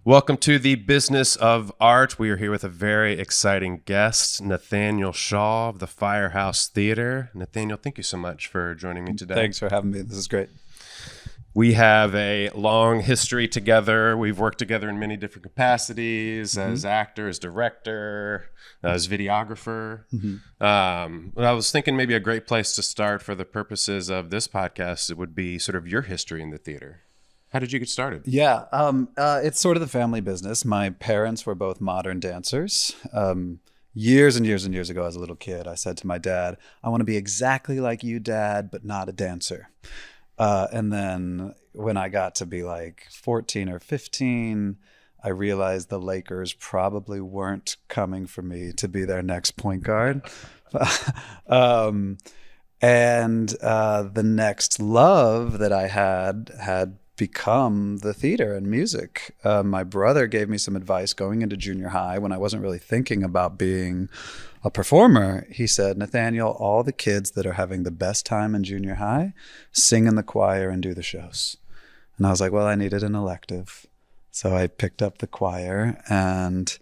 Welcome to the Business of Art. We are here with a very exciting guest, Nathaniel Shaw of the Firehouse Theatre. Nathaniel, thank you so much for joining me today. Thanks for having me. This is great. We have a long history together. We've worked together in many different capacities, as actor, as director, as videographer. I was thinking maybe a great place to start for the purposes of this podcast, it would be sort of your history in the theater. How did you get started? Yeah, it's sort of the family business. My parents were both modern dancers. Years and years and years ago, as a little kid, I said to my dad, I want to be exactly like you, Dad, but not a dancer. And then when I got to be like 14 or 15, I realized the Lakers probably weren't coming for me to be their next point guard. The next love that I had become the theater and music. My brother gave me some advice going into junior high when I wasn't really thinking about being a performer. He said, Nathaniel, all the kids that are having the best time in junior high sing in the choir and do the shows. And I was like, well, I needed an elective. So I picked up the choir, and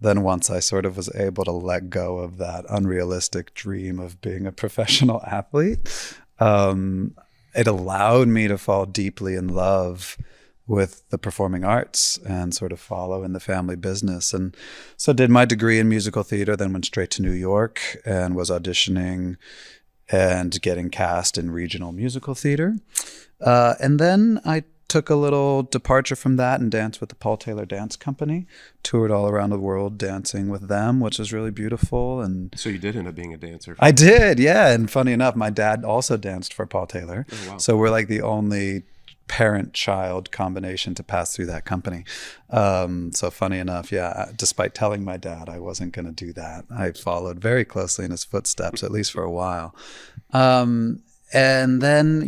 then once I sort of was able to let go of that unrealistic dream of being a professional athlete, it allowed me to fall deeply in love with the performing arts and sort of follow in the family business. And so did my degree in musical theater, then went straight to New York and was auditioning and getting cast in regional musical theater. And then I took a little departure from that and danced with the Paul Taylor Dance Company, toured all around the world dancing with them, which was really beautiful. And So you did end up being a dancer. I did, yeah. And funny enough, my dad also danced for Paul Taylor. Oh, wow. So we're like the only parent-child combination to pass through that company. So funny enough, yeah, despite telling my dad I wasn't going to do that, I followed very closely in his footsteps, at least for a while. And then,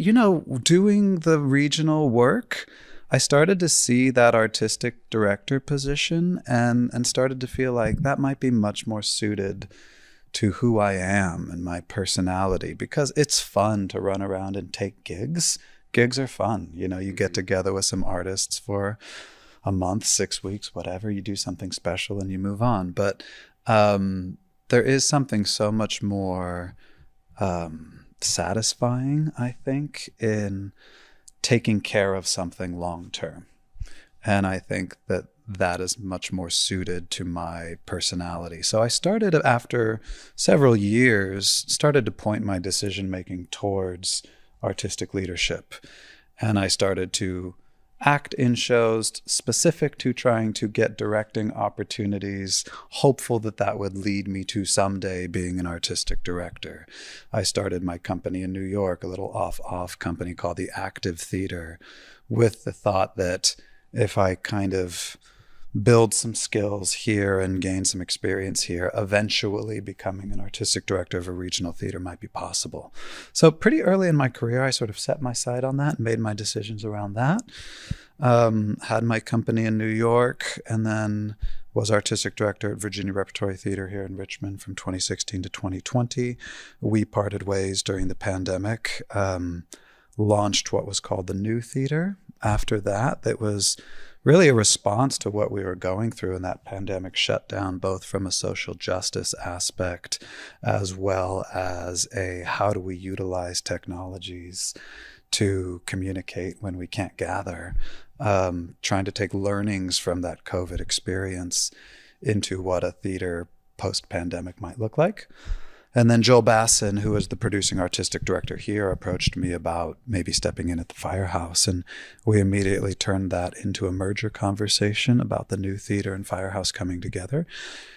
doing the regional work, I started to see that artistic director position and started to feel like that might be much more suited to who I am and my personality, because it's fun to run around and take gigs. Gigs are fun. You get together with some artists for a month, 6 weeks, whatever. You do something special and you move on. But there is something so much more satisfying, I think, in taking care of something long term. And I think that is much more suited to my personality. So I started, after several years, started to point my decision making towards artistic leadership. And I started to act in shows specific to trying to get directing opportunities, hopeful that would lead me to someday being an artistic director. I started my company in New York, a little off company called the Active Theater, with the thought that if I kind of build some skills here and gain some experience here, eventually becoming an artistic director of a regional theater might be possible. So pretty early in my career, I sort of set my sight on that and made my decisions around that. Had my company in New York, and then was artistic director at Virginia Repertory Theater here in Richmond from 2016 to 2020. We parted ways during the pandemic, launched what was called the New Theater after that. That was really a response to what we were going through in that pandemic shutdown, both from a social justice aspect as well as a how do we utilize technologies to communicate when we can't gather, trying to take learnings from that COVID experience into what a theater post-pandemic might look like. And then Joel Basson, who is the producing artistic director here, approached me about maybe stepping in at the Firehouse. And we immediately turned that into a merger conversation about the New Theater and Firehouse coming together.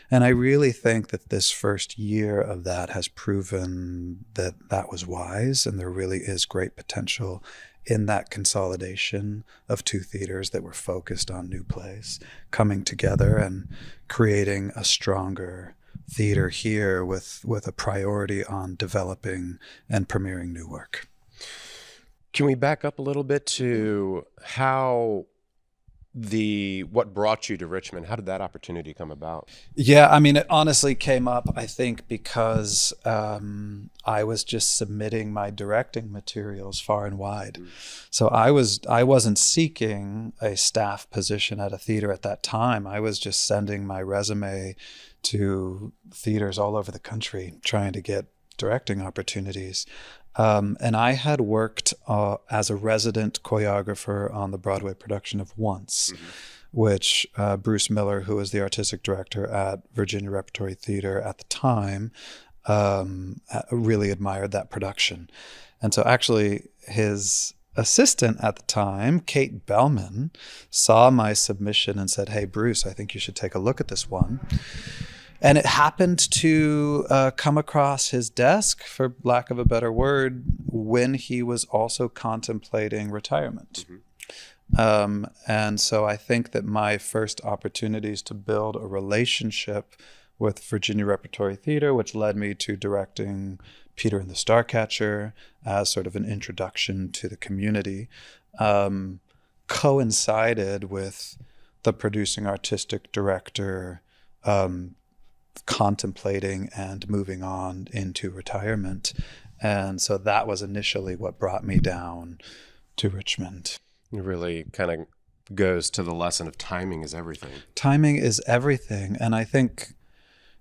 And I really think that this first year of that has proven that was wise, and there really is great potential in that consolidation of two theaters that were focused on new plays coming together and creating a stronger theater here with a priority on developing and premiering new work. Can we back up a little bit to how what brought you to Richmond? How did that opportunity come about? Yeah, I mean, it honestly came up, I think, because I was just submitting my directing materials far and wide. So I wasn't seeking a staff position at a theater at that time. I was just sending my resume to theaters all over the country, trying to get directing opportunities. And I had worked as a resident choreographer on the Broadway production of Once, which Bruce Miller, who was the artistic director at Virginia Repertory Theater at the time, really admired that production. And so actually his assistant at the time, Kate Bellman, saw my submission and said, "Hey, Bruce, I think you should take a look at this one." And it happened to come across his desk, for lack of a better word, when he was also contemplating retirement. And so I think that my first opportunities to build a relationship with Virginia Repertory Theater, which led me to directing Peter and the Starcatcher as sort of an introduction to the community, coincided with the producing artistic director contemplating and moving on into retirement. And so that was initially what brought me down to Richmond. It really kind of goes to the lesson of timing is everything. Timing is everything. And I think,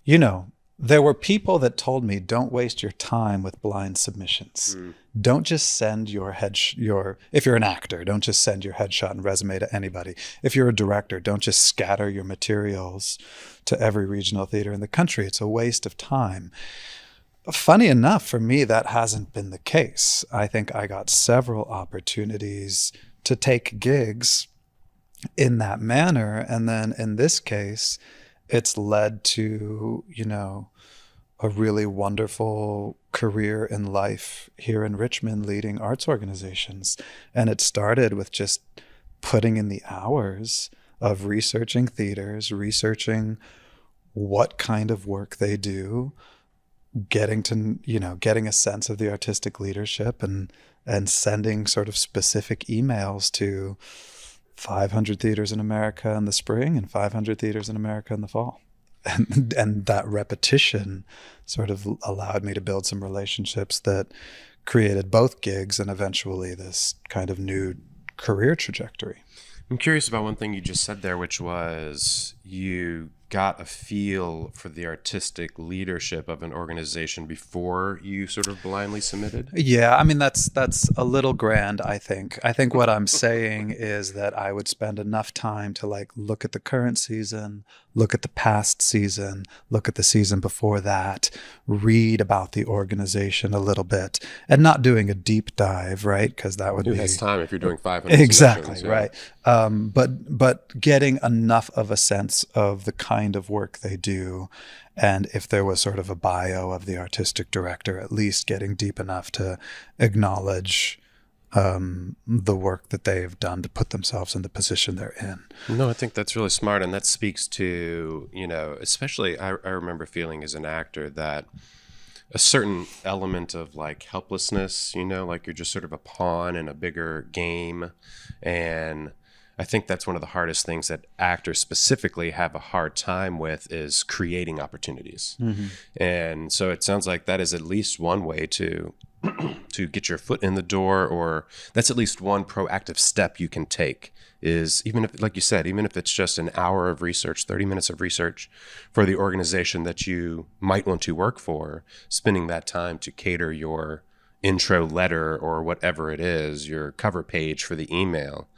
you know, there were people that told me, don't waste your time with blind submissions. Don't just send if you're an actor, don't just send your headshot and resume to anybody. If you're a director, don't just scatter your materials to every regional theater in the country. It's a waste of time. Funny enough, for me, that hasn't been the case. I think I got several opportunities to take gigs in that manner. And then in this case, it's led to, you know, a really wonderful career in life here in Richmond, leading arts organizations. And it started with just putting in the hours of researching theaters, researching what kind of work they do, getting a sense of the artistic leadership, and sending sort of specific emails to 500 theaters in America in the spring and 500 theaters in America in the fall. And that repetition sort of allowed me to build some relationships that created both gigs and eventually this kind of new career trajectory. I'm curious about one thing you just said there, which was you got a feel for the artistic leadership of an organization before you sort of blindly submitted? Yeah, I mean, that's a little grand, I think. I think what I'm saying is that I would spend enough time to like look at the current season, look at the past season, look at the season before that, read about the organization a little bit, and not doing a deep dive, right? Because that would be... It time if you're doing 500 Exactly, yeah. Right. But getting enough of a sense of the kind of work they do, and if there was sort of a bio of the artistic director, at least getting deep enough to acknowledge the work that they have done to put themselves in the position they're in. No, I think that's really smart. And that speaks to, you know, especially I remember feeling as an actor that a certain element of like helplessness, you know, like you're just sort of a pawn in a bigger game. And I think that's one of the hardest things that actors specifically have a hard time with is creating opportunities. And so it sounds like that is at least one way to get your foot in the door, or that's at least one proactive step you can take, is even if, like you said, even if it's just an hour of research, 30 minutes of research for the organization that you might want to work for, spending that time to cater your intro letter or whatever it is, your cover page for the email.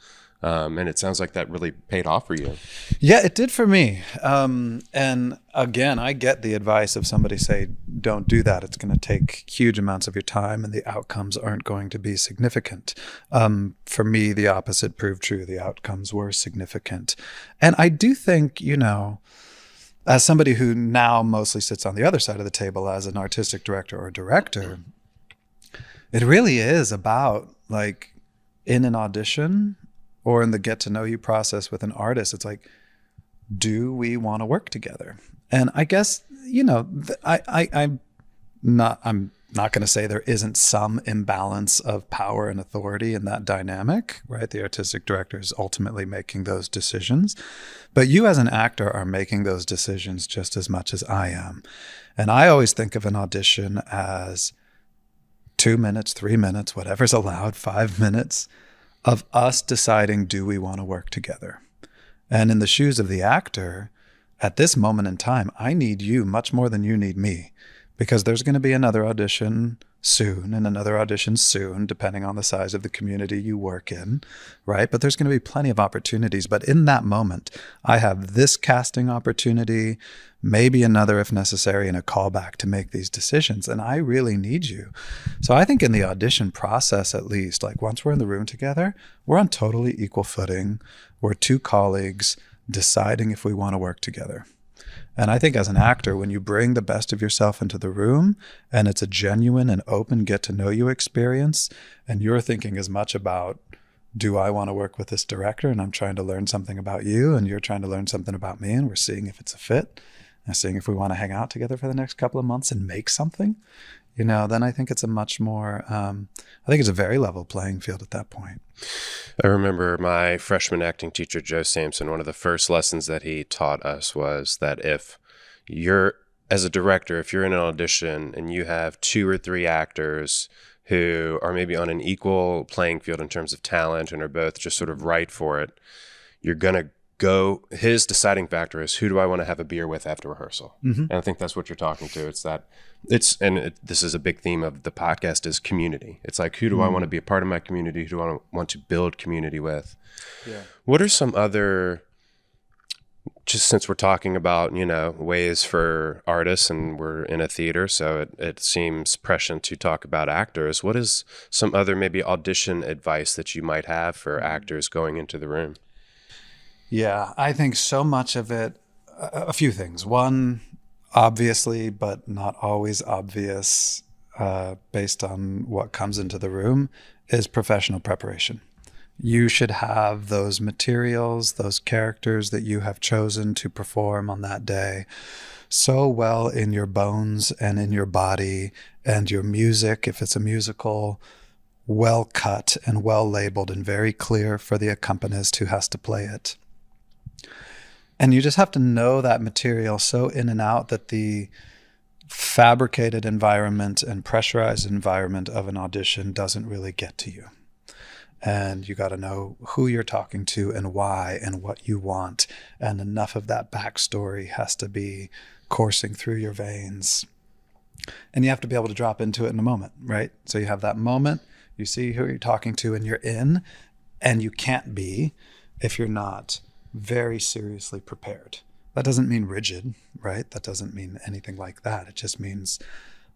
And it sounds like that really paid off for you. Yeah, it did for me. And again, I get the advice of somebody say, don't do that. It's going to take huge amounts of your time and the outcomes aren't going to be significant. For me, the opposite proved true. The outcomes were significant. And I do think, you know, as somebody who now mostly sits on the other side of the table as an artistic director or director, it really is about like in an audition or in the get to know you process with an artist, it's like, do we want to work together? And I guess, you know, I'm Not going to say there isn't some imbalance of power and authority in that dynamic, right? The artistic director is ultimately making those decisions, but you as an actor are making those decisions just as much as I am. And I always think of an audition as 2 minutes, 3 minutes, whatever's allowed, 5 minutes of us deciding, do we want to work together? And in the shoes of the actor, at this moment in time, I need you much more than you need me, because there's going to be another audition soon and another audition soon, depending on the size of the community you work in, right? But there's going to be plenty of opportunities. But in that moment, I have this casting opportunity, maybe another if necessary, and a callback to make these decisions. And I really need you. So I think in the audition process, at least, like once we're in the room together, we're on totally equal footing. We're two colleagues deciding if we want to work together. And I think as an actor, when you bring the best of yourself into the room and it's a genuine and open get to know you experience, and you're thinking as much about, do I want to work with this director? And I'm trying to learn something about you, and you're trying to learn something about me, and we're seeing if it's a fit and seeing if we want to hang out together for the next couple of months and make something, then I think it's a much more, I think it's a very level playing field at that point. I remember my freshman acting teacher, Joe Sampson, one of the first lessons that he taught us was that if you're, as a director, if you're in an audition and you have 2 or 3 actors who are maybe on an equal playing field in terms of talent and are both just sort of right for it, you're going to go, his deciding factor is, who do I want to have a beer with after rehearsal? Mm-hmm. And I think that's what you're talking to. It's that this is a big theme of the podcast, is community. It's like, who do I want to be a part of my community? Who do I want to build community with? Yeah. What are some other, just since we're talking about, ways for artists and we're in a theater, so it seems prescient to talk about actors. What is some other maybe audition advice that you might have for actors going into the room? Yeah, I think so much of it, a few things. One, obviously, but not always obvious, based on what comes into the room, is professional preparation. You should have those materials, those characters that you have chosen to perform on that day so well in your bones and in your body, and your music, if it's a musical, well cut and well labeled and very clear for the accompanist who has to play it. And you just have to know that material so in and out that the fabricated environment and pressurized environment of an audition doesn't really get to you. And you got to know who you're talking to and why and what you want. And enough of that backstory has to be coursing through your veins. And you have to be able to drop into it in a moment, right? So you have that moment, you see who you're talking to, and you're in, and you can't be if you're not very seriously prepared. That doesn't mean rigid, right? That doesn't mean anything like that. It just means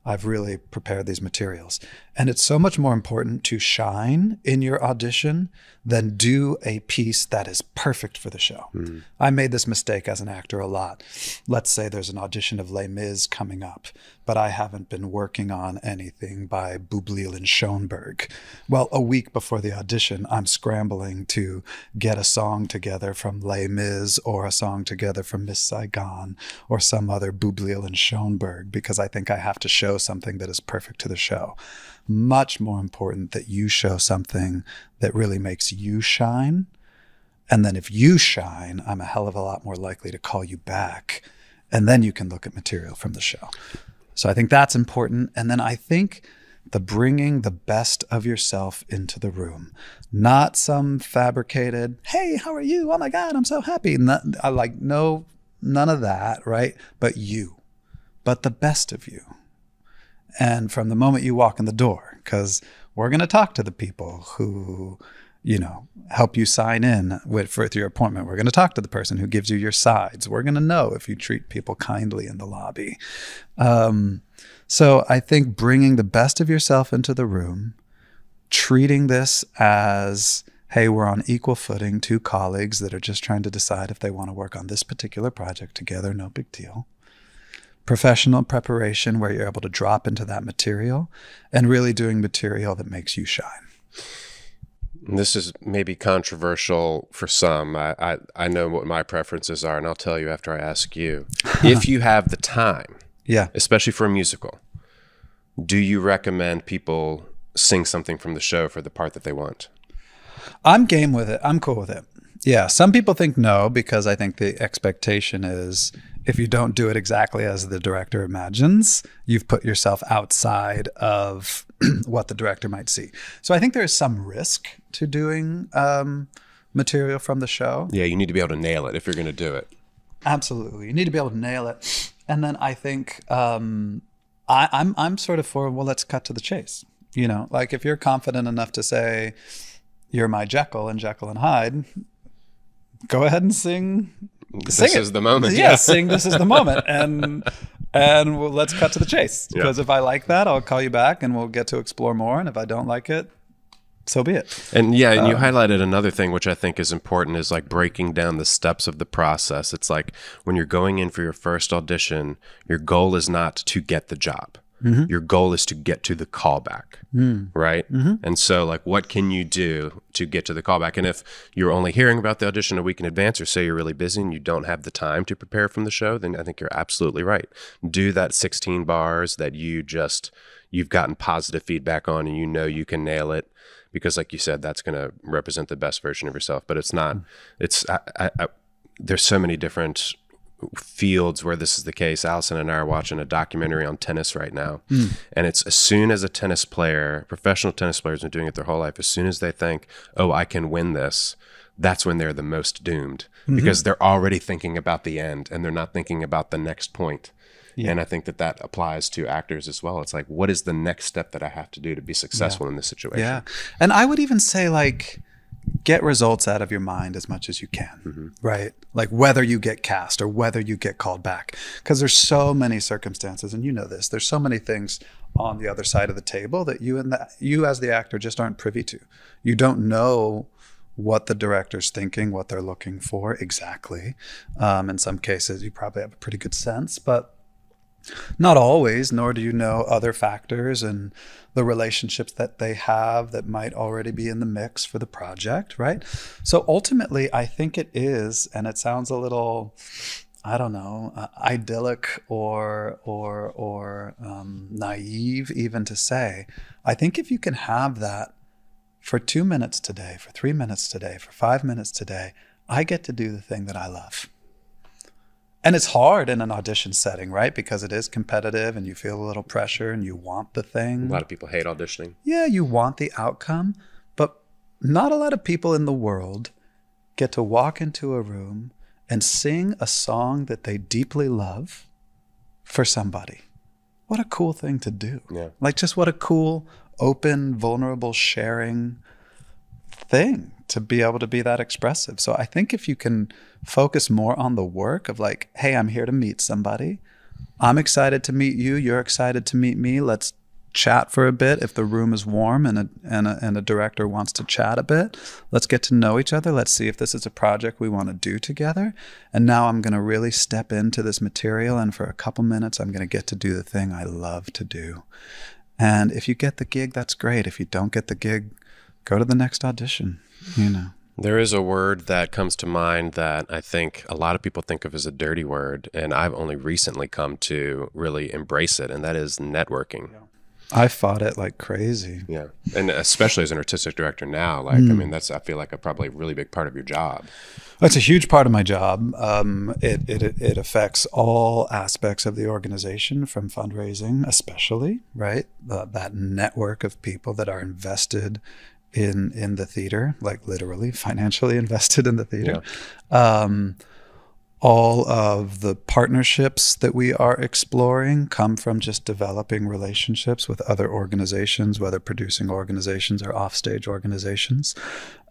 I've really prepared these materials. And it's so much more important to shine in your audition than do a piece that is perfect for the show. Mm. I made this mistake as an actor a lot. Let's say there's an audition of Les Mis coming up, but I haven't been working on anything by Boublil and Schoenberg. Well, a week before the audition, I'm scrambling to get a song together from Les Mis or a song together from Miss Saigon or some other Boublil and Schoenberg, because I think I have to show something that is perfect to the show. Much more important that you show something that really makes you shine. And then if you shine, I'm a hell of a lot more likely to call you back. And then you can look at material from the show. So I think that's important. And then I think the bringing the best of yourself into the room, not some fabricated, hey, how are you? Oh my God, I'm so happy. None of that, right? But you, but the best of you. And from the moment you walk in the door, because we're going to talk to the people who, help you sign in with your appointment. We're going to talk to the person who gives you your sides. We're going to know if you treat people kindly in the lobby. So I think bringing the best of yourself into the room, treating this as, hey, we're on equal footing, 2 colleagues that are just trying to decide if they want to work on this particular project together, no big deal. Professional preparation where you're able to drop into that material and really doing material that makes you shine. This is maybe controversial for some. I know what my preferences are, and I'll tell you after I ask you. If you have the time, yeah, especially for a musical, do you recommend people sing something from the show for the part that they want? I'm game with it. I'm cool with it. Yeah. Some people think no, because I think the expectation is if you don't do it exactly as the director imagines, you've put yourself outside of what the director might see. So I think there is some risk to doing material from the show. Yeah, you need to be able to nail it if you're going to do it. Absolutely. You need to be able to nail it. And then I think I'm sort of for, well, let's cut to the chase. You know, like if you're confident enough to say, you're my Jekyll and Jekyll and Hyde, go ahead and sing. This is the moment. Yeah, sing This Is the Moment. And let's cut to the chase. Because if I like that, I'll call you back and we'll get to explore more. And if I don't like it, so be it. And yeah, and you highlighted another thing, which I think is important, is like breaking down the steps of the process. It's like when you're going in for your first audition, your goal is not to get the job. Mm-hmm. Your goal is to get to the callback, right? Mm-hmm. And so like, what can you do to get to the callback? And if you're only hearing about the audition a week in advance, or say you're really busy and you don't have the time to prepare from the show, then I think you're absolutely right. Do that 16 bars that you've gotten positive feedback on and you know you can nail it. Because like you said, that's going to represent the best version of yourself. But it's not, there's so many different fields where this is the case. Allison and I are watching a documentary on tennis right now. And it's as soon as a tennis player, professional tennis players have been doing it their whole life, as soon as they think, oh, I can win this, that's when they're the most doomed. Because they're already thinking about the end and they're not thinking about the next point. Yeah. And I think that applies to actors as well. It's like, what is the next step that I have to do to be successful in this situation? Yeah. And I would even say, like, get results out of your mind as much as you can, right? Like whether you get cast or whether you get called back. Because there's so many circumstances, and you know this, there's so many things on the other side of the table that you as the actor just aren't privy to. You don't know what the director's thinking, what they're looking for exactly. In some cases, you probably have a pretty good sense, but not always, nor do you know other factors and the relationships that they have that might already be in the mix for the project, right? So ultimately, I think it is, and it sounds a little, I don't know, idyllic or naive even to say, I think if you can have that for 2 minutes today, for 3 minutes today, for 5 minutes today, I get to do the thing that I love. And it's hard in an audition setting, right? Because it is competitive and you feel a little pressure and you want the thing. A lot of people hate auditioning. Yeah, you want the outcome. But not a lot of people in the world get to walk into a room and sing a song that they deeply love for somebody. What a cool thing to do. Yeah. Like, just what a cool, open, vulnerable, sharing thing to be able to be that expressive. So I think if you can focus more on the work of like, hey, I'm here to meet somebody. I'm excited to meet you. You're excited to meet me. Let's chat for a bit. If the room is warm and a director wants to chat a bit, let's get to know each other. Let's see if this is a project we want to do together. And now I'm going to really step into this material. And for a couple minutes, I'm going to get to do the thing I love to do. And if you get the gig, that's great. If you don't get the gig, go to the next audition, you know. There is a word that comes to mind that I think a lot of people think of as a dirty word, and I've only recently come to really embrace it, and that is networking. Yeah. I fought it like crazy. Yeah, and especially as an artistic director now, like, I mean, that's, I feel like, probably a really big part of your job. It's a huge part of my job. It affects all aspects of the organization, from fundraising especially, right? That network of people that are invested in the theater, like literally financially invested in the theater. Yeah. All of the partnerships that we are exploring come from just developing relationships with other organizations, whether producing organizations or offstage organizations.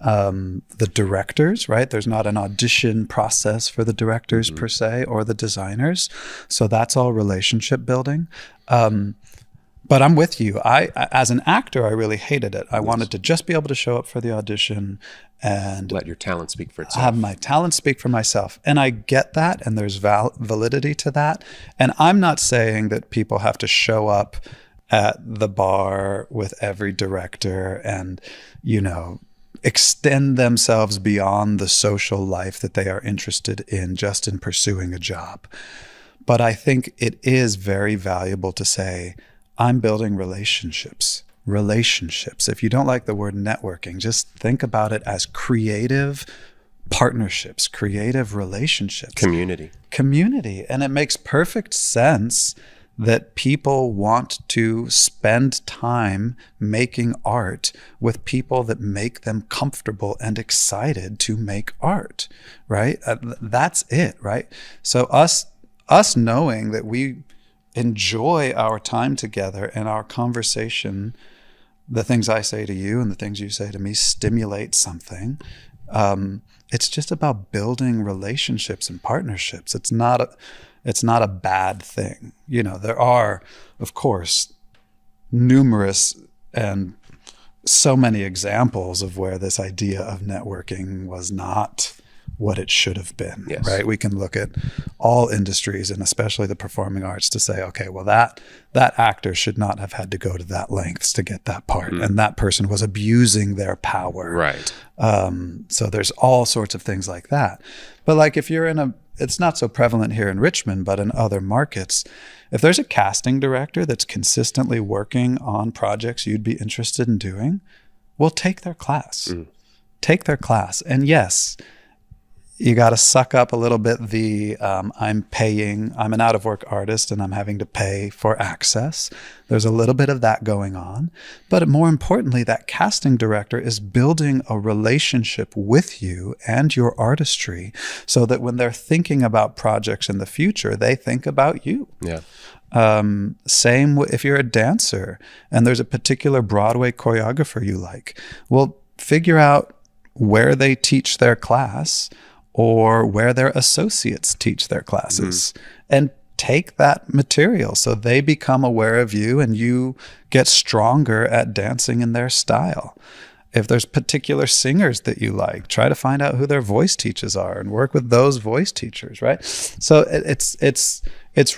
The directors, right? There's not an audition process for the directors per se, or the designers. So that's all relationship building. But I'm with you. As an actor, I really hated it. I wanted to just be able to show up for the audition and let your talent speak for itself. Have my talent speak for myself. And I get that, and there's validity to that. And I'm not saying that people have to show up at the bar with every director and, you know, extend themselves beyond the social life that they are interested in just in pursuing a job. But I think it is very valuable to say, I'm building relationships. Relationships. If you don't like the word networking, just think about it as creative partnerships, creative relationships. Community. And it makes perfect sense that people want to spend time making art with people that make them comfortable and excited to make art, right? That's it, right? So us knowing that we enjoy our time together and our conversation, the things I say to you and the things you say to me stimulate something. It's just about building relationships and partnerships. It's not a bad thing. You know, there are, of course, numerous and so many examples of where this idea of networking was not what it should have been, yes. Right? We can look at all industries and especially the performing arts to say, okay, well, that actor should not have had to go to that lengths to get that part. And that person was abusing their power. Right. So there's all sorts of things like that. But like if you're it's not so prevalent here in Richmond, but in other markets, if there's a casting director that's consistently working on projects you'd be interested in doing, well, take their class. Take their class. And yes, you got to suck up a little bit I'm an out of work artist and I'm having to pay for access. There's a little bit of that going on. But more importantly, that casting director is building a relationship with you and your artistry so that when they're thinking about projects in the future, they think about you. Yeah. Same if you're a dancer and there's a particular Broadway choreographer you like. Well, figure out where they teach their class or where their associates teach their classes and take that material so they become aware of you and you get stronger at dancing in their style. If there's particular singers that you like, try to find out who their voice teachers are and work with those voice teachers, right? So it's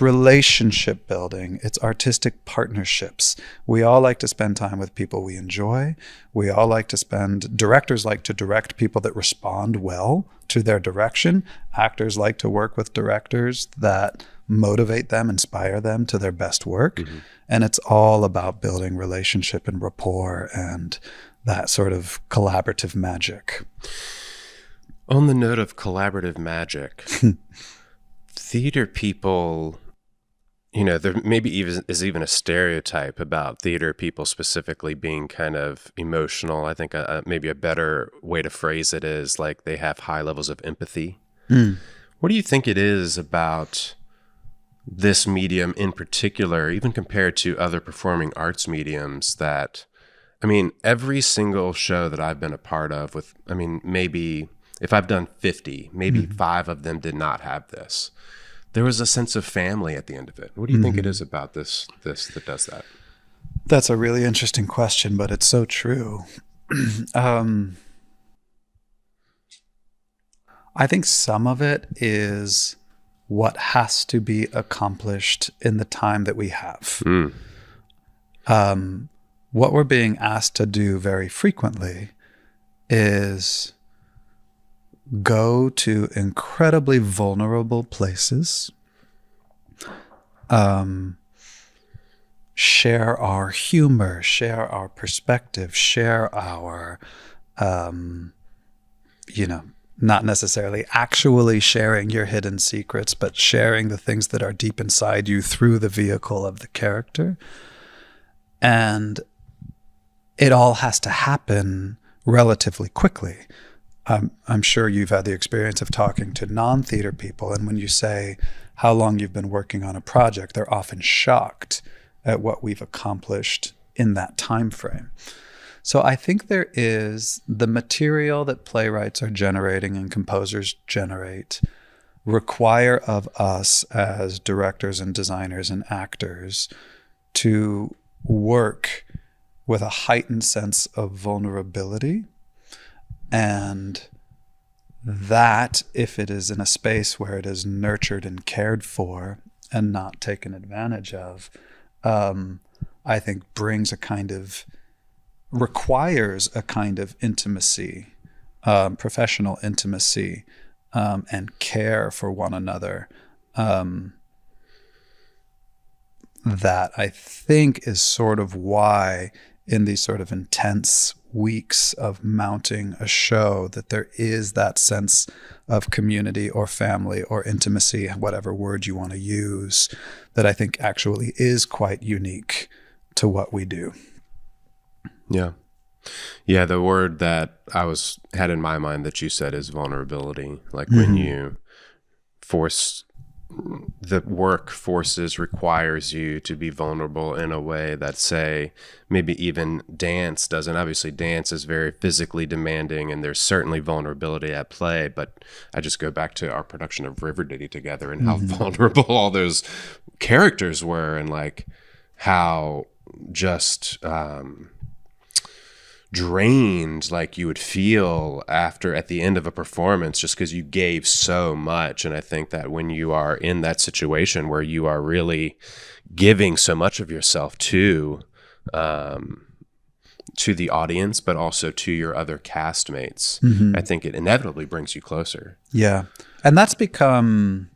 relationship building. It's artistic partnerships. We all like to spend time with people we enjoy. We all like to directors like to direct people that respond well to their direction. Actors like to work with directors that motivate them, inspire them to their best work. And it's all about building relationship and rapport and that sort of collaborative magic. On the note of collaborative magic, theater people, you know, there maybe is even a stereotype about theater people specifically being kind of emotional. I think maybe a better way to phrase it is like they have high levels of empathy. What do you think it is about this medium in particular, even compared to other performing arts mediums that, I mean, every single show that I've been a part of maybe if I've done 50, maybe 5 of them did not have this. There was a sense of family at the end of it. What do you think it is about this that does that? That's a really interesting question, but it's so true. I think some of it is what has to be accomplished in the time that we have. What we're being asked to do very frequently is go to incredibly vulnerable places, share our humor, share our perspective, share our, not necessarily actually sharing your hidden secrets, but sharing the things that are deep inside you through the vehicle of the character. And it all has to happen relatively quickly. I'm sure you've had the experience of talking to non-theater people, and when you say how long you've been working on a project, they're often shocked at what we've accomplished in that time frame. So I think there is the material that playwrights are generating and composers generate require of us as directors and designers and actors to work with a heightened sense of vulnerability. And that, if it is in a space where it is nurtured and cared for and not taken advantage of, I think requires a kind of intimacy, professional intimacy, and care for one another. that I think is sort of why in these sort of intense weeks of mounting a show that there is that sense of community or family or intimacy, whatever word you want to use, that I think actually is quite unique to what we do. Yeah. Yeah, the word that had in my mind that you said is vulnerability. Like when you the work requires you to be vulnerable in a way that, say, maybe even dance doesn't. Obviously, dance is very physically demanding, and there's certainly vulnerability at play. But I just go back to our production of River Ditty together and how vulnerable all those characters were, and like how just drained like you would feel at the end of a performance, just because you gave so much. And I think that when you are in that situation where you are really giving so much of yourself to the audience, but also to your other castmates, I think it inevitably brings you closer. Yeah. And that's become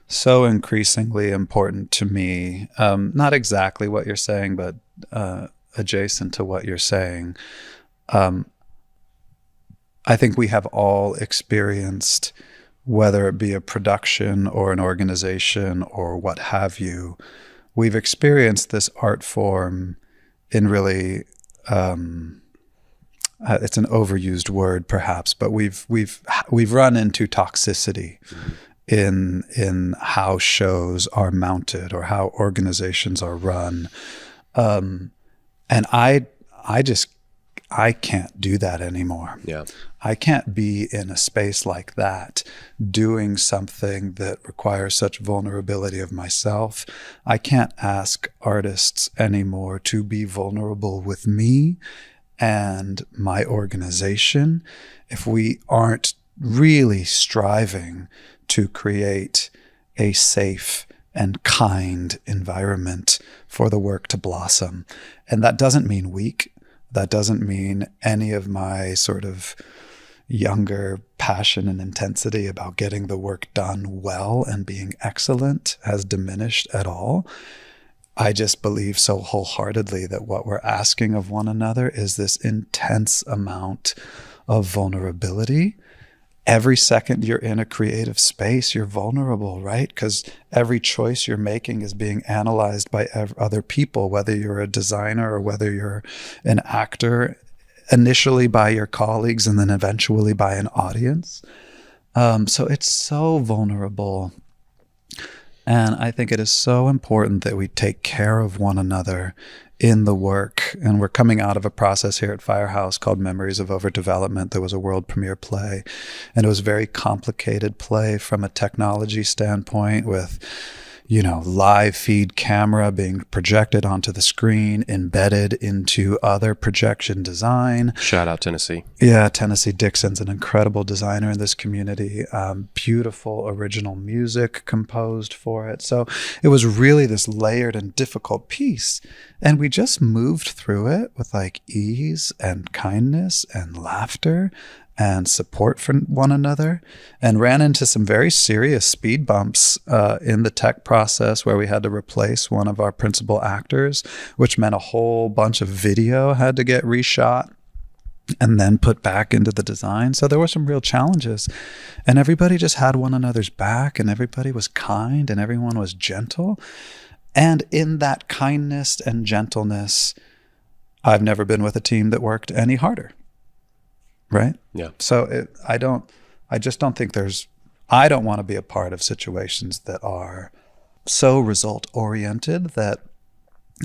so increasingly important to me. Not exactly what you're saying, but adjacent to what you're saying. I think we have all experienced, whether it be a production or an organization or what have you, we've experienced this art form in really, it's an overused word perhaps, but we've run into toxicity in how shows are mounted or how organizations are run. And I can't do that anymore. Yeah. I can't be in a space like that, doing something that requires such vulnerability of myself. I can't ask artists anymore to be vulnerable with me and my organization if we aren't really striving to create a safe and kind environment for the work to blossom. And that doesn't mean weak. That doesn't mean any of my sort of younger passion and intensity about getting the work done well and being excellent has diminished at all. I just believe so wholeheartedly that what we're asking of one another is this intense amount of vulnerability. Every second you're in a creative space, you're vulnerable, right? Because every choice you're making is being analyzed by other people, whether you're a designer or whether you're an actor, initially by your colleagues and then eventually by an audience. So it's so vulnerable. And I think it is so important that we take care of one another in the work. And we're coming out of a process here at Firehouse called Memories of Overdevelopment. There was a world premiere play, and it was a very complicated play from a technology standpoint with, live feed camera being projected onto the screen, embedded into other projection design. Shout out Tennessee. Yeah, Tennessee Dixon's an incredible designer in this community. Beautiful original music composed for it. So it was really this layered and difficult piece. And we just moved through it with like ease and kindness and laughter and support for one another, and ran into some very serious speed bumps in the tech process where we had to replace one of our principal actors, which meant a whole bunch of video had to get reshot and then put back into the design. So there were some real challenges, and everybody just had one another's back, and everybody was kind and everyone was gentle. And in that kindness and gentleness, I've never been with a team that worked any harder. Right? Yeah. So I don't want to be a part of situations that are so result oriented that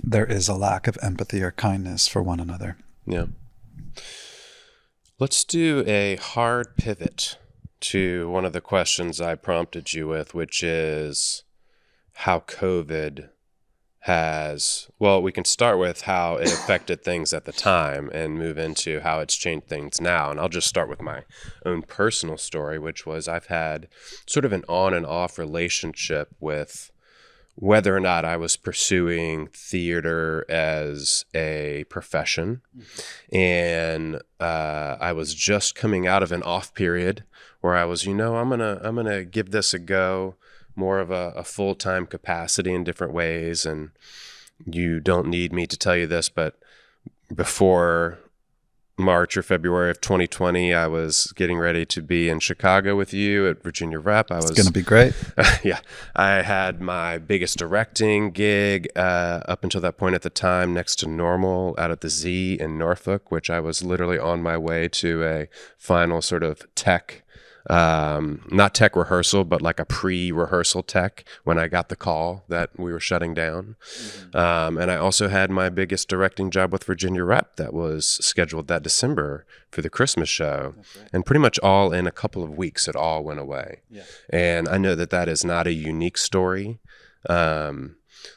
there is a lack of empathy or kindness for one another. Yeah. Let's do a hard pivot to one of the questions I prompted you with, which is how COVID we can start with how it affected things at the time and move into how it's changed things now. And I'll just start with my own personal story, which was I've had sort of an on and off relationship with whether or not I was pursuing theater as a profession. And I was just coming out of an off period where I was, I'm gonna give this a go. more of a full-time capacity in different ways. And you don't need me to tell you this, but before March or February of 2020, I was getting ready to be in Chicago with you at Virginia Rep. It's going to be great. Yeah. I had my biggest directing gig up until that point at the time, next to Normal, out at the Z in Norfolk, which I was literally on my way to a final sort of tech, not tech rehearsal, but like a pre-rehearsal tech when I got the call that we were shutting down. And I also had my biggest directing job with Virginia Rep that was scheduled that December for the Christmas show. Right. And pretty much all in a couple of weeks, it all went away. Yeah. And I know that that is not a unique story.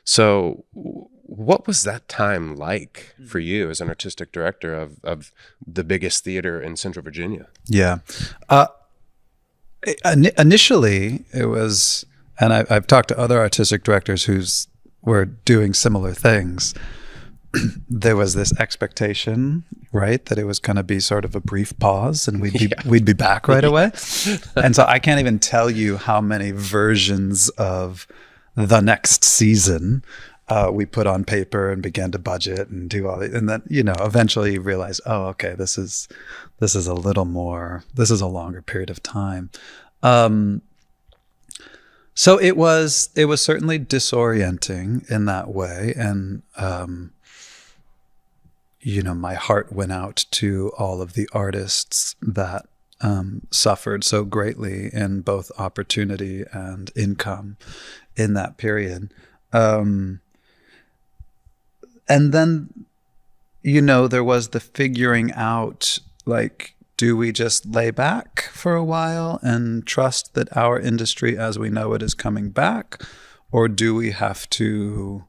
So what was that time like for you as an artistic director of the biggest theater in Central Virginia? Yeah. Initially, it was, and I've talked to other artistic directors were doing similar things. There was this expectation, right, that it was going to be sort of a brief pause, and we'd be back right away. And so I can't even tell you how many versions of the next season we put on paper and began to budget and do all that. And then, eventually you realize, oh, okay, this is a little more, this is a longer period of time. So it was certainly disorienting in that way. And, my heart went out to all of the artists that suffered so greatly in both opportunity and income in that period. And then, there was the figuring out, like, do we just lay back for a while and trust that our industry as we know it is coming back? Or do we have to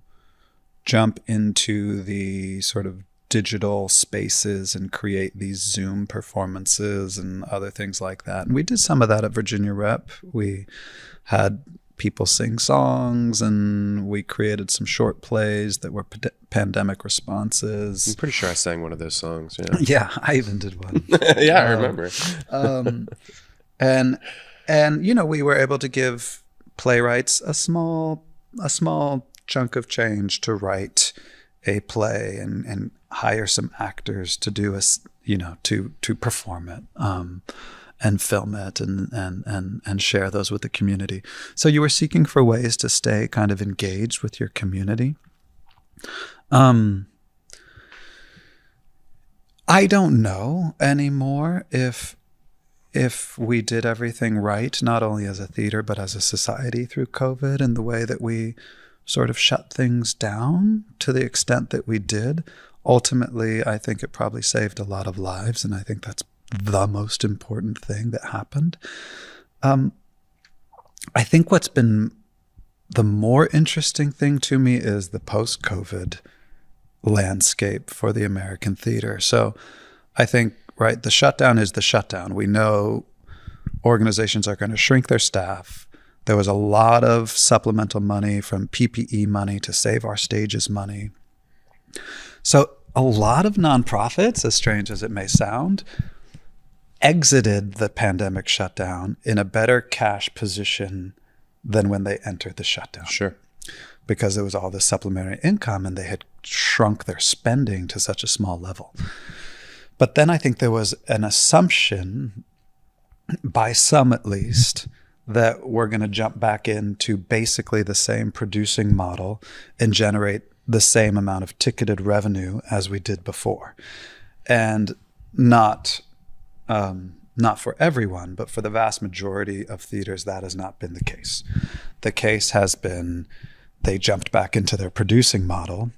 jump into the sort of digital spaces and create these Zoom performances and other things like that? And we did some of that at Virginia Rep. We had people sing songs, and we created some short plays that were pandemic responses. I'm pretty sure I sang one of those songs. Yeah, yeah, I even did one. Yeah, I remember. And we were able to give playwrights a small chunk of change to write a play and hire some actors to do to perform it. And film it and share those with the community. So you were seeking for ways to stay kind of engaged with your community. I don't know anymore if we did everything right, not only as a theater, but as a society through COVID, and the way that we sort of shut things down to the extent that we did. Ultimately, I think it probably saved a lot of lives, and I think that's the most important thing that happened. I think what's been the more interesting thing to me is the post-COVID landscape for the American theater. So I think, right, the shutdown is the shutdown. We know organizations are going to shrink their staff. There was a lot of supplemental money, from PPE money to Save Our Stages money. So a lot of nonprofits, as strange as it may sound, exited the pandemic shutdown in a better cash position than when they entered the shutdown. Sure. Because there was all this supplementary income, and they had shrunk their spending to such a small level. But then I think there was an assumption, by some at least, that we're going to jump back into basically the same producing model and generate the same amount of ticketed revenue as we did before. And not for everyone, but for the vast majority of theaters, that has not been the case. The case has been they jumped back into their producing model,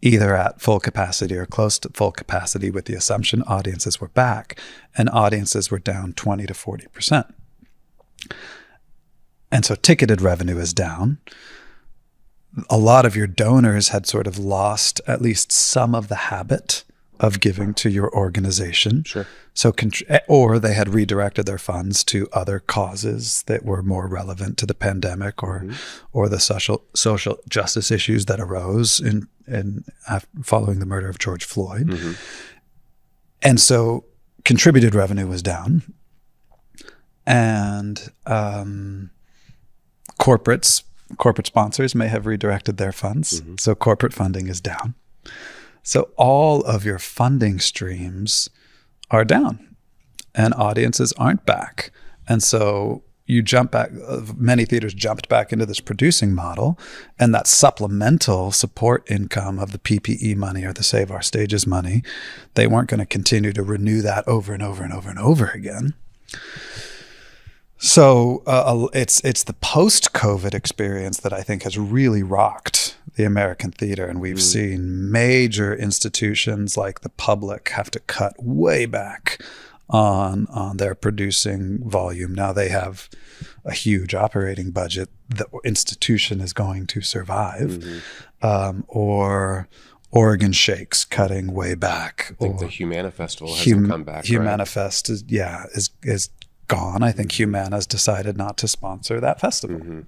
either at full capacity or close to full capacity, with the assumption audiences were back, and audiences were down 20 to 40%. And so ticketed revenue is down. A lot of your donors had sort of lost at least some of the habit of giving to your organization. Sure. So, or they had redirected their funds to other causes that were more relevant to the pandemic, or the social justice issues that arose in following the murder of George Floyd. Mm-hmm. And so contributed revenue was down. And corporate sponsors may have redirected their funds. So corporate funding is down. So all of your funding streams are down and audiences aren't back. And so you jump back, many theaters jumped back into this producing model, and that supplemental support income of the PPE money or the Save Our Stages money, they weren't going to continue to renew that over and over and over and over again. So it's the post-COVID experience that I think has really rocked the American theater, and we've seen major institutions like the public have to cut way back on their producing volume. Now they have a huge operating budget. The institution is going to survive. Or Oregon Shakes cutting way back. I think the Humana Festival hasn't come back. Humana right? Fest is gone. I think Humana's decided not to sponsor that festival.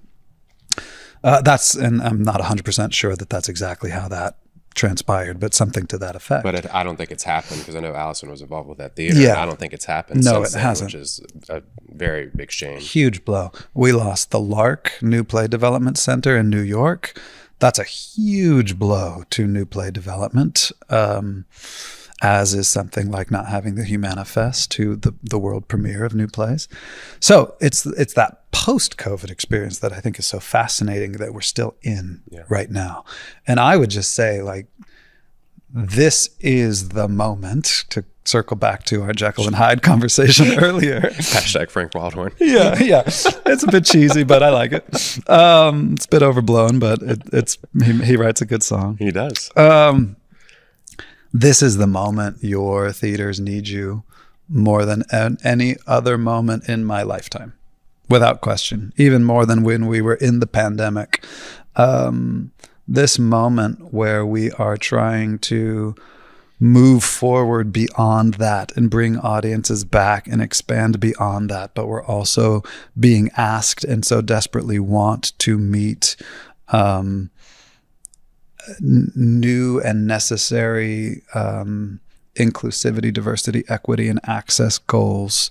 And I'm not 100% sure that that's exactly how that transpired, but something to that effect. But I don't think it's happened, because I know Allison was involved with that theater. Yeah. I don't think it's happened. No, since it then, hasn't. Which is a very big shame. Huge blow. We lost the Lark New Play Development Center in New York. That's a huge blow to new play development, as is something like not having the Humana Fest, to the world premiere of new plays. So it's that post-COVID experience that I think is so fascinating that we're still in right now. And I would just say, like, this is the moment, to circle back to our Jekyll and Hyde conversation earlier. Hashtag Frank Wildhorn. Yeah. It's a bit cheesy, but I like it. It's a bit overblown, but he writes a good song. He does. This is the moment your theaters need you more than any other moment in my lifetime, without question, even more than when we were in the pandemic. This moment where we are trying to move forward beyond that and bring audiences back and expand beyond that, but we're also being asked and so desperately want to meet new and necessary inclusivity, diversity, equity, and access goals.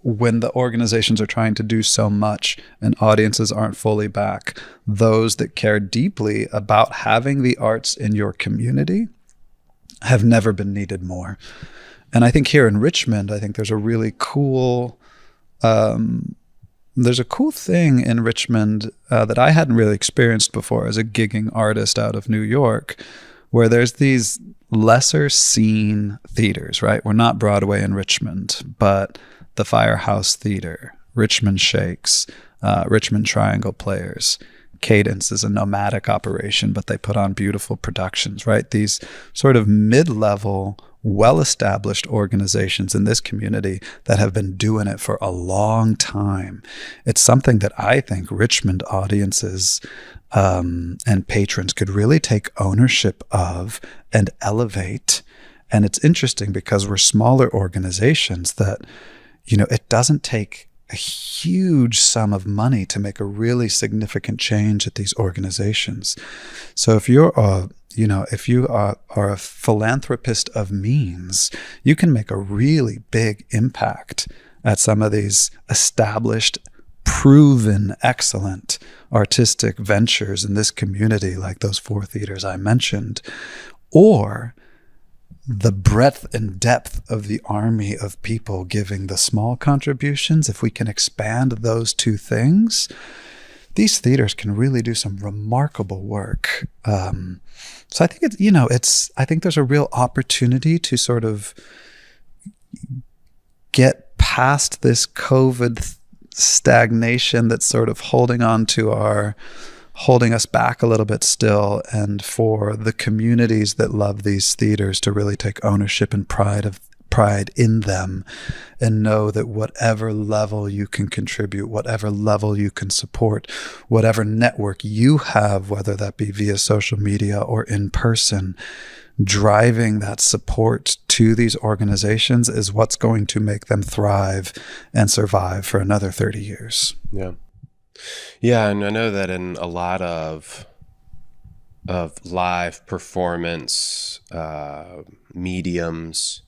When the organizations are trying to do so much and audiences aren't fully back, those that care deeply about having the arts in your community have never been needed more. And I think here in Richmond, I think there's a really cool thing in Richmond that I hadn't really experienced before as a gigging artist out of New York, where there's these lesser seen theaters, right? We're not Broadway in Richmond, but the Firehouse Theatre, Richmond Shakes, Richmond Triangle Players. Cadence is a nomadic operation, but they put on beautiful productions, right? These sort of mid-level, well-established organizations in this community that have been doing it for a long time. It's something that I think Richmond audiences and patrons could really take ownership of and elevate. And it's interesting because we're smaller organizations that, it doesn't take a huge sum of money to make a really significant change at these organizations. So if you're a philanthropist of means, you can make a really big impact at some of these established, proven, excellent artistic ventures in this community, like those 4 theaters I mentioned, or the breadth and depth of the army of people giving the small contributions. If we can expand those 2 things, these theaters can really do some remarkable work. So I think I think there's a real opportunity to sort of get past this COVID stagnation that's sort of holding us back a little bit still, and for the communities that love these theaters to really take ownership and pride in them, and know that whatever level you can contribute, whatever level you can support, whatever network you have, whether that be via social media or in person, driving that support to these organizations is what's going to make them thrive and survive for another 30 years. Yeah, and I know that in a lot of live performance mediums,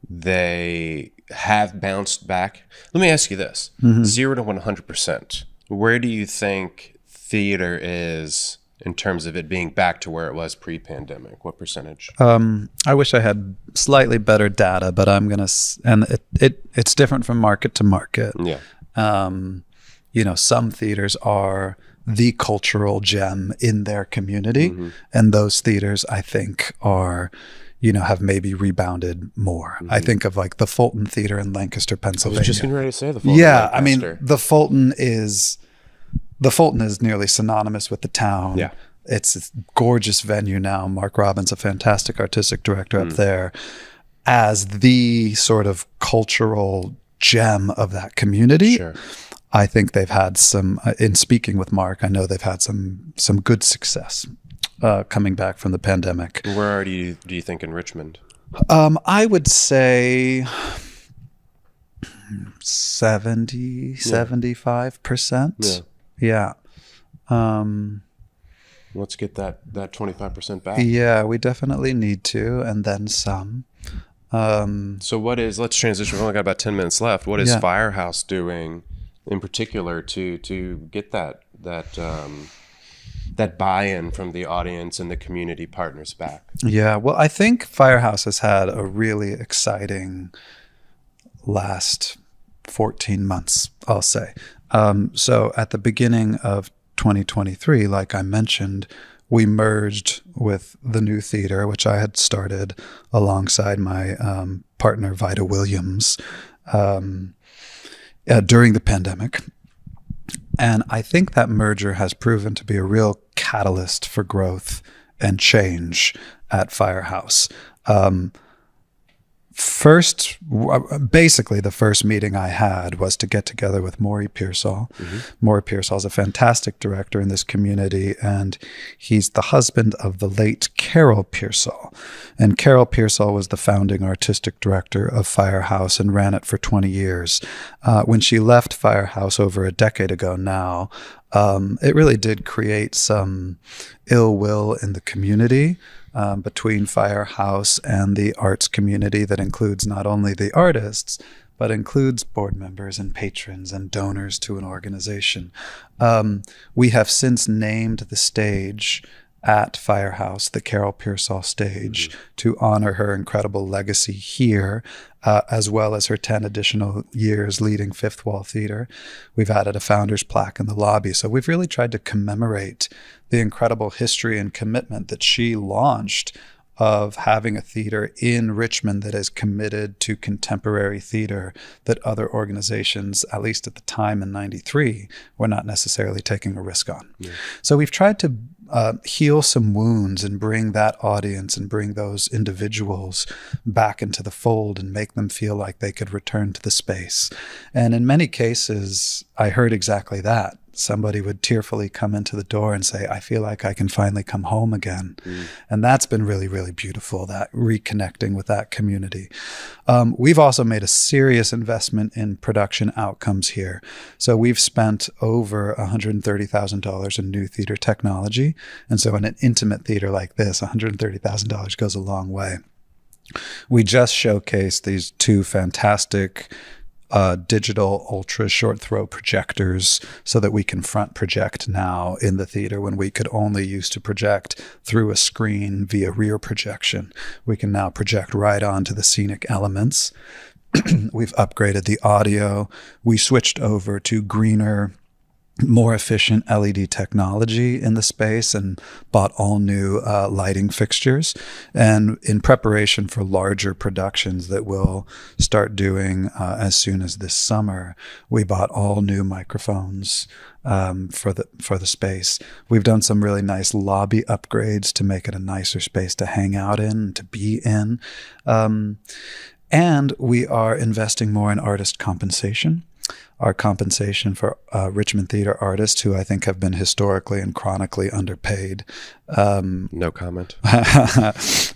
they have bounced back. Let me ask you this: 0 to 100%. Where do you think theater is in terms of it being back to where it was pre-pandemic? What percentage? I wish I had slightly better data, but I'm gonna, and it's different from market to market. Yeah. Some theaters are the cultural gem in their community, and those theaters, I think, are, have maybe rebounded more. I think of like the Fulton Theater in Lancaster, Pennsylvania. I was just getting ready to say the Fulton. Yeah, Lancaster. the Fulton is nearly synonymous with the town. Yeah. It's a gorgeous venue now. Mark Robbins, a fantastic artistic director up there, as the sort of cultural gem of that community. Sure. I think they've had some, in speaking with Mark, I know they've had some good success coming back from the pandemic. Where do you think in Richmond? I would say 75%. Yeah. Let's get that 25% back. Yeah, we definitely need to, and then some. So let's transition. We've only got about 10 minutes left. What is Firehouse doing in particular to get that buy-in from the audience and the community partners back? Yeah, well, I think Firehouse has had a really exciting last 14 months, I'll say. So at the beginning of 2023, like I mentioned, we merged with the new theater, which I had started alongside my partner, Vida Williams, during the pandemic. And I think that merger has proven to be a real catalyst for growth and change at Firehouse. Basically, the first meeting I had was to get together with Maury Pearsall. Maury Pearsall is a fantastic director in this community, and he's the husband of the late Carol Pearsall. And Carol Pearsall was the founding artistic director of Firehouse and ran it for 20 years. When she left Firehouse over a decade ago now, it really did create some ill will in the community. Between Firehouse and the arts community that includes not only the artists, but includes board members and patrons and donors to an organization. We have since named the stage at Firehouse the Carol Pearsall Stage to honor her incredible legacy here, as well as her 10 additional years leading Fifth Wall Theater. We've added a founder's plaque in the lobby. So we've really tried to commemorate the incredible history and commitment that she launched of having a theater in Richmond that is committed to contemporary theater that other organizations, at least at the time in '93, were not necessarily taking a risk on. So we've tried to heal some wounds and bring that audience and bring those individuals back into the fold and make them feel like they could return to the space. And in many cases, I heard exactly that. Somebody would tearfully come into the door and say, I feel like I can finally come home again. And that's been really, really beautiful, that reconnecting with that community. We've also made a serious investment in production outcomes here. So we've spent over $130,000 in new theater technology. And so in an intimate theater like this, $130,000 goes a long way. We just showcased these two fantastic digital ultra short throw projectors so that we can front project now in the theater when we could only used to project through a screen via rear projection. We can now project right onto the scenic elements. We've upgraded the audio. We switched over to greener, more efficient LED technology in the space and bought all new lighting fixtures. And in preparation for larger productions that we'll start doing as soon as this summer, we bought all new microphones for the space. We've done some really nice lobby upgrades to make it a nicer space to hang out in and to be in. And we are investing more in artist compensation. Our compensation for Richmond theater artists, who I think have been historically and chronically underpaid. No comment.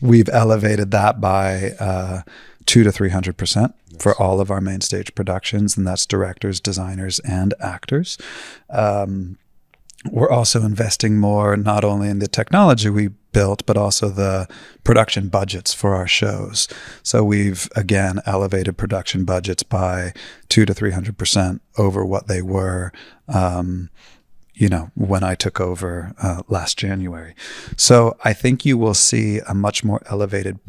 We've elevated that by 200 to 300% for all of our main stage productions, and that's directors, designers, and actors. We're also investing more not only in the technology we built, but also the production budgets for our shows. So we've, again, elevated production budgets by 200 to 300% over what they were, when I took over last January. So I think you will see a much more elevated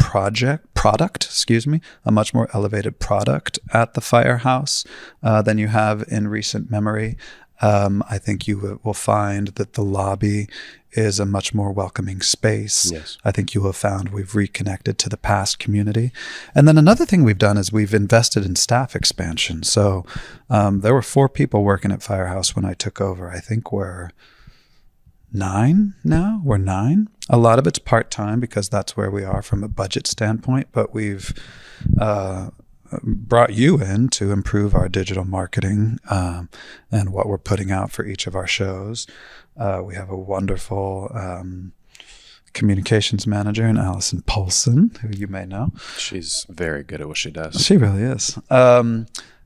a much more elevated product at the Firehouse than you have in recent memory. I think you will find that the lobby is a much more welcoming space. Yes. I think you will have found we've reconnected to the past community. And then another thing we've done is we've invested in staff expansion. So there were 4 people working at Firehouse when I took over. I think we're 9 now. We're 9. A lot of it's part-time because that's where we are from a budget standpoint, but we've brought you in to improve our digital marketing and what we're putting out for each of our shows. We have a wonderful communications manager in Allison Polson, who you may know. She's very good at what she does. She really is.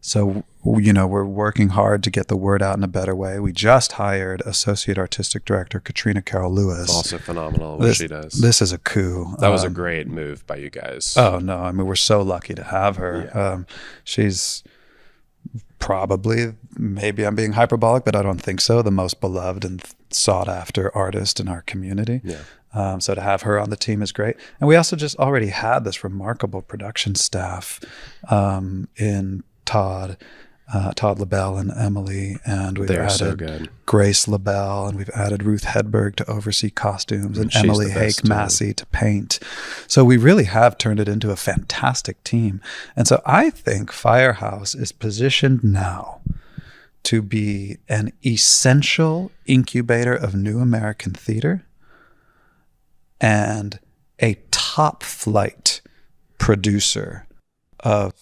So, we're working hard to get the word out in a better way. We just hired Associate Artistic Director Katrina Carroll Lewis. Also phenomenal at what she does. This is a coup. That was a great move by you guys. Oh, no. I mean, we're so lucky to have her. Yeah. She's probably, maybe I'm being hyperbolic, but I don't think so, the most beloved and sought after artist in our community. Yeah. So to have her on the team is great. And we also just already had this remarkable production staff in Todd LaBelle and Emily, and we've added Grace LaBelle, and we've added Ruth Hedberg to oversee costumes, and Emily Hake Massey to paint. So we really have turned it into a fantastic team. And so I think Firehouse is positioned now to be an essential incubator of new American theater and a top flight producer of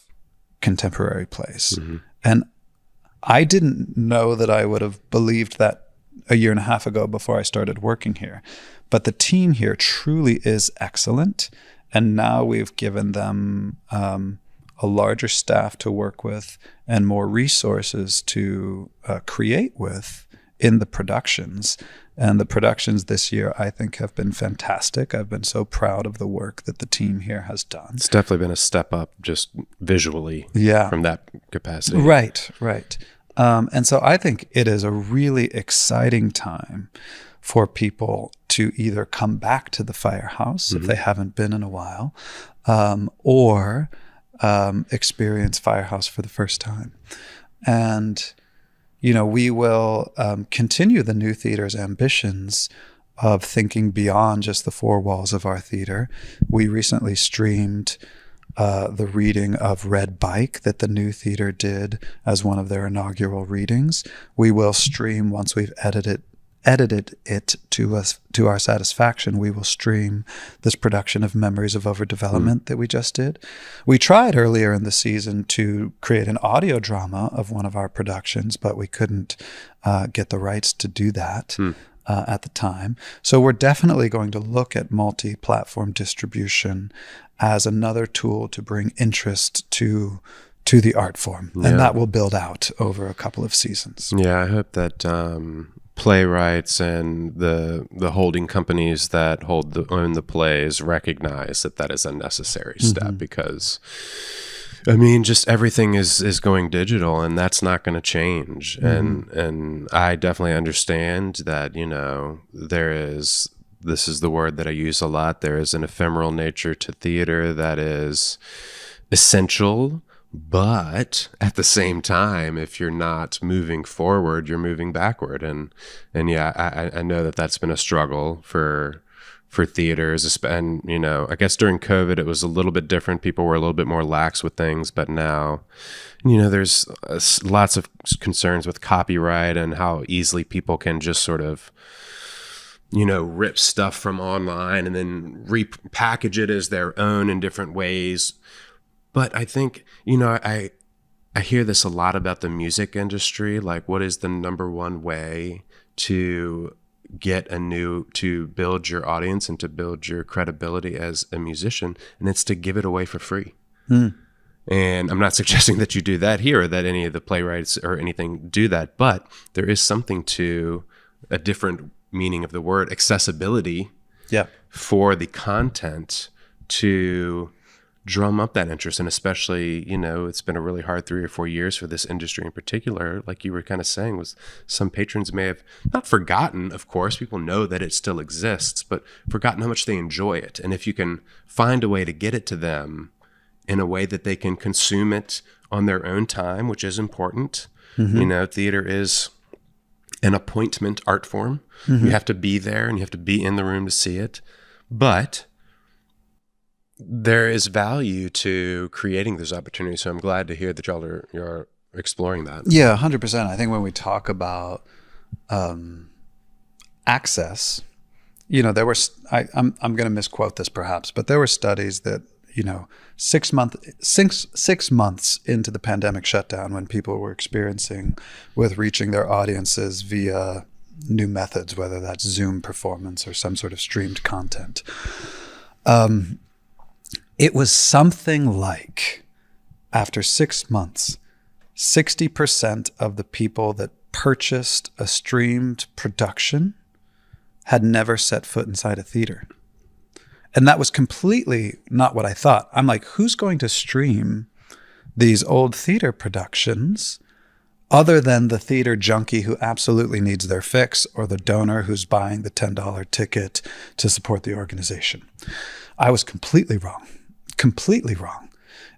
contemporary plays. Mm-hmm. And I didn't know that I would have believed that a year and a half ago before I started working here. But the team here truly is excellent. And now we've given them a larger staff to work with and more resources to create with in the productions. And the productions this year, I think, have been fantastic. I've been so proud of the work that the team here has done. It's definitely been a step up just visually from that capacity. Right. And so I think it is a really exciting time for people to either come back to the Firehouse if they haven't been in a while, or experience Firehouse for the first time. And we will continue the New Theater's ambitions of thinking beyond just the 4 walls of our theater. We recently streamed the reading of Red Bike that the New Theater did as one of their inaugural readings. We will stream, once we've edited it to our satisfaction, we will stream this production of Memories of Overdevelopment that we just did. We tried earlier in the season to create an audio drama of one of our productions, but we couldn't get the rights to do that at the time. So we're definitely going to look at multi-platform distribution as another tool to bring interest to the art form. Yeah. And that will build out over a couple of seasons. Yeah, I hope that playwrights and the holding companies that own the plays recognize that is a necessary step, because just everything is going digital, and that's not going to change. And I definitely understand that, this is the word that I use a lot, there is an ephemeral nature to theater that is essential. But at the same time, if you're not moving forward, you're moving backward. And yeah, I know that that's been a struggle for theaters. And, I guess during COVID, it was a little bit different. People were a little bit more lax with things. But now, there's lots of concerns with copyright and how easily people can just sort of, rip stuff from online and then repackage it as their own in different ways. But I think, I hear this a lot about the music industry. Like, what is the number one way to to build your audience and to build your credibility as a musician? And it's to give it away for free. And I'm not suggesting that you do that here or that any of the playwrights or anything do that, but there is something to a different meaning of the word accessibility for the content to drum up that interest. And especially, it's been a really hard 3 or 4 years for this industry in particular. Like you were kind of saying, was some patrons may have not forgotten, of course, people know that it still exists, but forgotten how much they enjoy it. And if you can find a way to get it to them in a way that they can consume it on their own time, which is important. Theater is an appointment art form. You have to be there and you have to be in the room to see it. But there is value to creating those opportunities. So I'm glad to hear that you're exploring that. Yeah, 100%. I think when we talk about access, there were, I'm going to misquote this perhaps, but there were studies that, 6 months into the pandemic shutdown, when people were experiencing with reaching their audiences via new methods, whether that's Zoom performance or some sort of streamed content, it was something like, after 6 months, 60% of the people that purchased a streamed production had never set foot inside a theater. And that was completely not what I thought. I'm like, who's going to stream these old theater productions other than the theater junkie who absolutely needs their fix, or the donor who's buying the $10 ticket to support the organization? I was completely wrong. Completely wrong.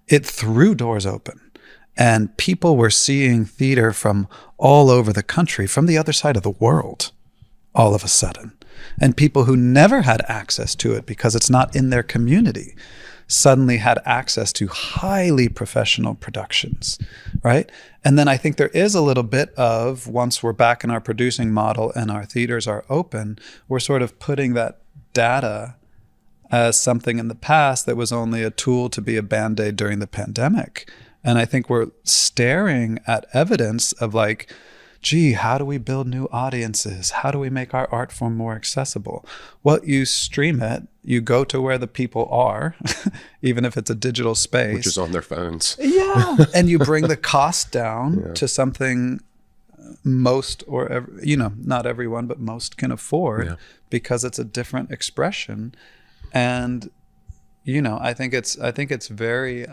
It threw doors open, and people were seeing theater from all over the country, from the other side of the world, all of a sudden. And people who never had access to it because it's not in their community suddenly had access to highly professional productions, right? And then I think there is a little bit of, once we're back in our producing model and our theaters are open, we're sort of putting that data as something in the past that was only a tool to be a Band-Aid during the pandemic. And I think we're staring at evidence of like, gee, how do we build new audiences? How do we make our art form more accessible? Well, you stream it, you go to where the people are, even if it's a digital space. Which is on their phones. Yeah. And you bring the cost down to something most, or, not everyone, but most can afford, because it's a different expression. And, I think it's very,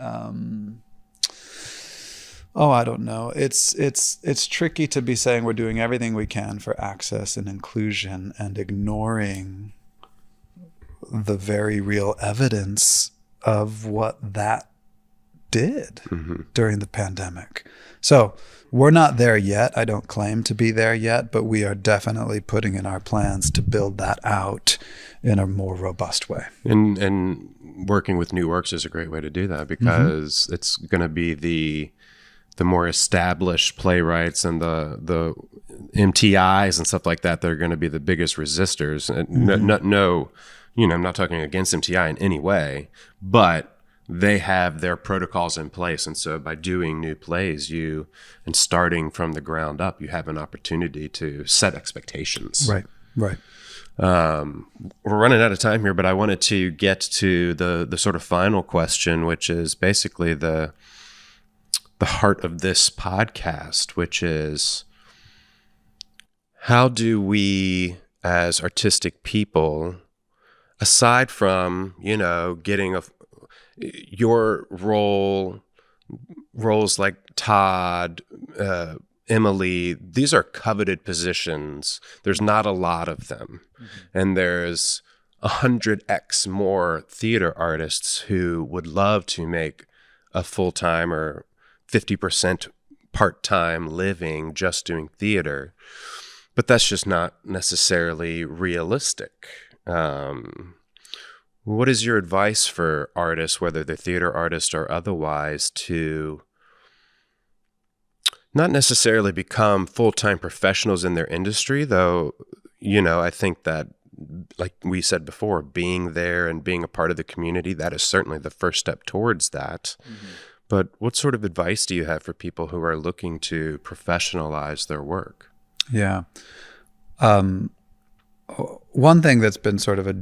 I don't know. It's tricky to be saying we're doing everything we can for access and inclusion and ignoring the very real evidence of what that did during the pandemic. So we're not there yet. I don't claim to be there yet, but we are definitely putting in our plans to build that out in a more robust way. And working with new works is a great way to do that, because it's going to be the more established playwrights and the MTIs and stuff like that are going to be the biggest resistors. And I'm not talking against MTI in any way, but they have their protocols in place. And so by doing new plays, and starting from the ground up, you have an opportunity to set expectations. Right. We're running out of time here, but I wanted to get to the sort of final question, which is basically the heart of this podcast, which is, how do we as artistic people, aside from, getting your roles like Todd, Emily, these are coveted positions. There's not a lot of them. And there's 100x more theater artists who would love to make a full-time or 50% part-time living just doing theater, but that's just not necessarily realistic. What is your advice for artists, whether they're theater artists or otherwise, to not necessarily become full-time professionals in their industry, though, I think that, like we said before, being there and being a part of the community, that is certainly the first step towards that. But what sort of advice do you have for people who are looking to professionalize their work? Yeah. One thing that's been sort of a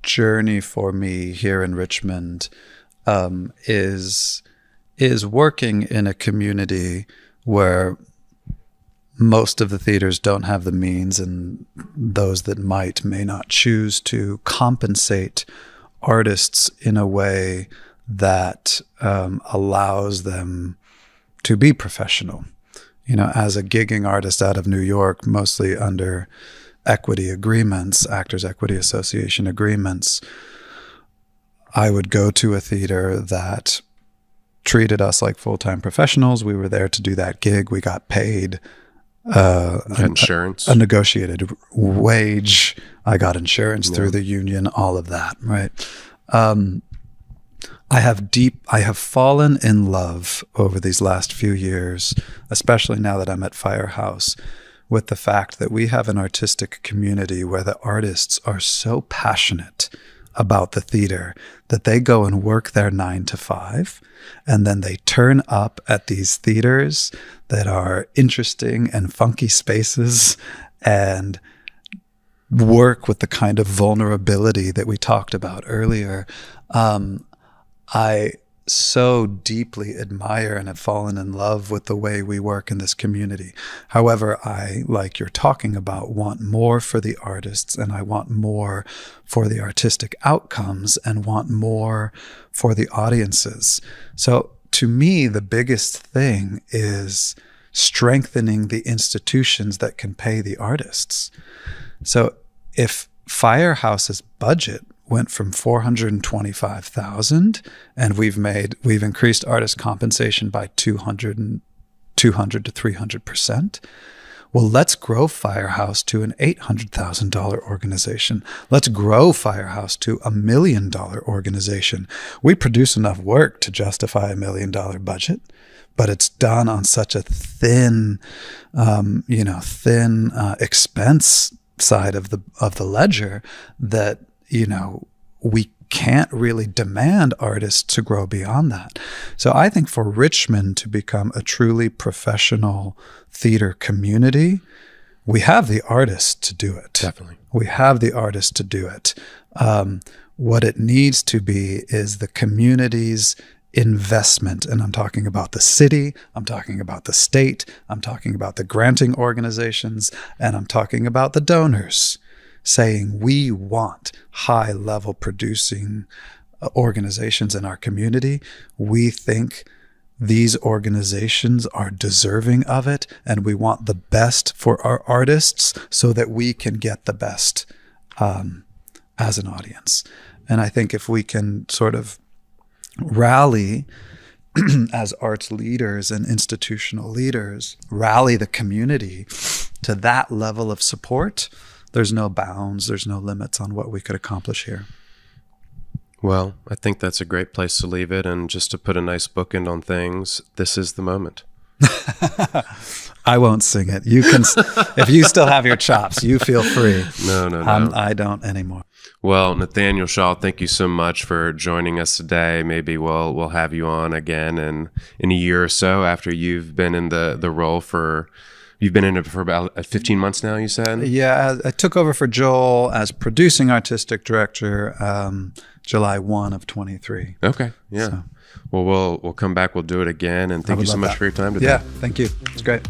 journey for me here in Richmond is working in a community where most of the theaters don't have the means, and those that might may not choose to compensate artists in a way that allows them to be professional. You know, as a gigging artist out of New York, mostly under equity agreements, Actors Equity Association agreements, I would go to a theater that treated us like full-time professionals. We were there to do that gig. We got paid insurance, a negotiated wage. I got insurance through the union, all of that, right? I have fallen in love over these last few years, especially now that I'm at Firehouse, with the fact that we have an artistic community where the artists are so passionate about the theater that they go and work their 9 to 5, and then they turn up at these theaters that are interesting and funky spaces and work with the kind of vulnerability that we talked about earlier. I so deeply admire and have fallen in love with the way we work in this community. However, I, like you're talking about, want more for the artists, and I want more for the artistic outcomes, and want more for the audiences. So to me, the biggest thing is strengthening the institutions that can pay the artists. So if Firehouse's budget went from $425,000, and we've increased artist compensation by 200 to 300%. Well, let's grow Firehouse to an $800,000 organization. Let's grow Firehouse to $1 million organization. We produce enough work to justify $1 million budget, but it's done on such a thin expense side of the ledger that, you know, we can't really demand artists to grow beyond that. So I think for Richmond to become a truly professional theater community, we have the artists to do it. Definitely. We have the artists to do it. What it needs to be is the community's investment. And I'm talking about the city, I'm talking about the state, I'm talking about the granting organizations, and I'm talking about the donors, saying we want high-level producing organizations in our community. We think these organizations are deserving of it, and we want the best for our artists so that we can get the best as an audience. And I think if we can sort of rally as arts leaders and institutional leaders, rally the community to that level of support, there's no bounds, there's no limits on what we could accomplish here. Well, I think that's a great place to leave it. And just to put a nice bookend on things, this is the moment. I won't sing it. You can, if you still have your chops, you feel free. No. I don't anymore. Well, Nathaniel Shaw, thank you so much for joining us today. Maybe we'll have you on again in a year or so after you've been in the role for. You've been in it for about 15 months now, you said? Yeah, I took over for Joel as producing artistic director July 1 of 23. Okay, yeah. So, well, we'll come back. We'll do it again. And thank you so much for your time today. Yeah, thank you. It's great.